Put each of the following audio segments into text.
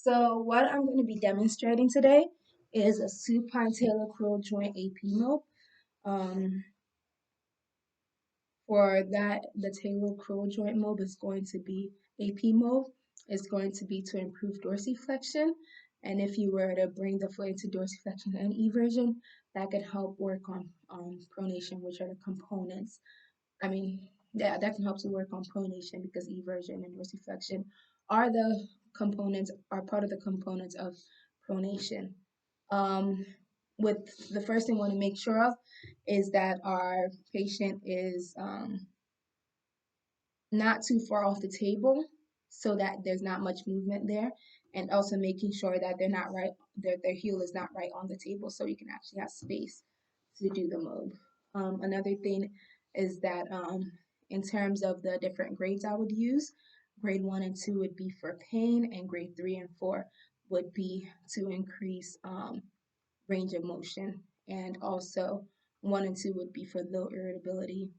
So what I'm going to be demonstrating today is a supine talocrural joint AP move. Um, for that, the talocrural joint move is going to be AP move. It's going to be to improve dorsiflexion. And if you were to bring the foot into dorsiflexion and eversion, that could help work on pronation, which are the components. Yeah, that can help to work on pronation because eversion and dorsiflexion are part of the components of pronation. Um, with the first thing we want to make sure of is that our patient is not too far off the table so that there's not much movement there, and also making sure that they're not right, their heel is not right on the table so you can actually have space to do the move. Another thing is that in terms of the different grades I would use, grade 1 and 2 would be for pain, and grade 3 and 4 would be to increase range of motion. And also 1 and 2 would be for low irritability.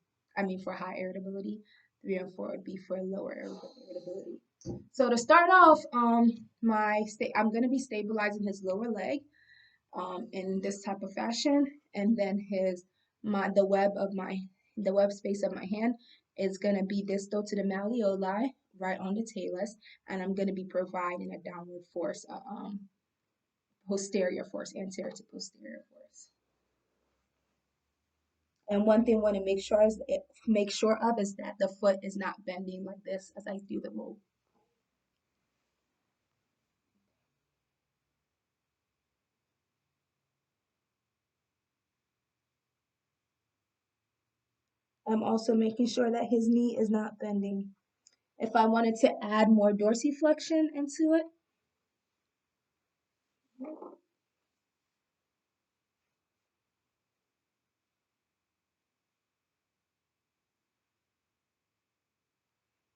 For high irritability. 3 and 4 would be for lower irritability. So to start off, I'm going to be stabilizing his lower leg in this type of fashion, and then the web space of my hand is going to be distal to the malleoli, right on the talus, and I'm going to be providing a downward force, posterior force, anterior to posterior force. And one thing I want to make sure of is that the foot is not bending like this as I do the move. I'm also making sure that his knee is not bending. If I wanted to add more dorsiflexion into it,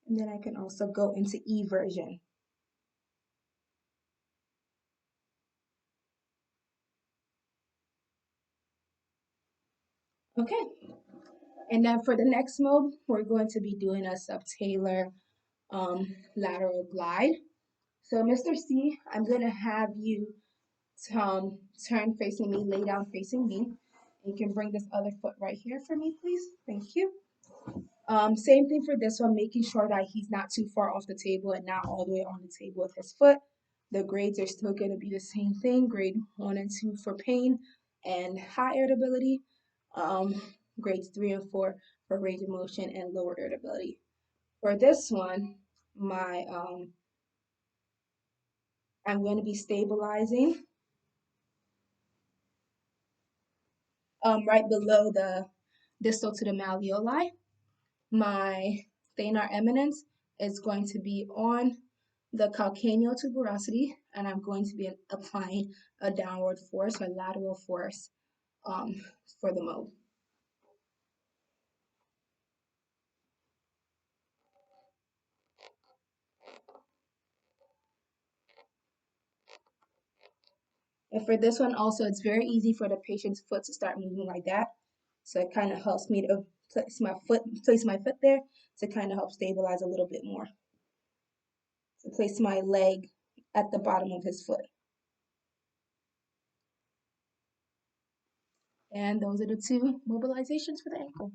and then I can also go into eversion. Okay, and then for the next move, we're going to be doing a subtalar lateral glide. So Mr. C, I'm going to have you turn facing me, lay down facing me. You can bring this other foot right here for me, please. Thank you. Same thing for this one, making sure that he's not too far off the table and not all the way on the table with his foot. The grades are still going to be the same thing, grade 1 and 2 for pain and high irritability, grades 3 and 4 for range of motion and lower irritability. For this one, I'm going to be stabilizing right below the distal to the malleoli. My thenar eminence is going to be on the calcaneal tuberosity, and I'm going to be applying a downward force or lateral force for the move. And for this one also, it's very easy for the patient's foot to start moving like that. So it kind of helps me to place my foot there to kind of help stabilize a little bit more. So place my leg at the bottom of his foot. And those are the two mobilizations for the ankle.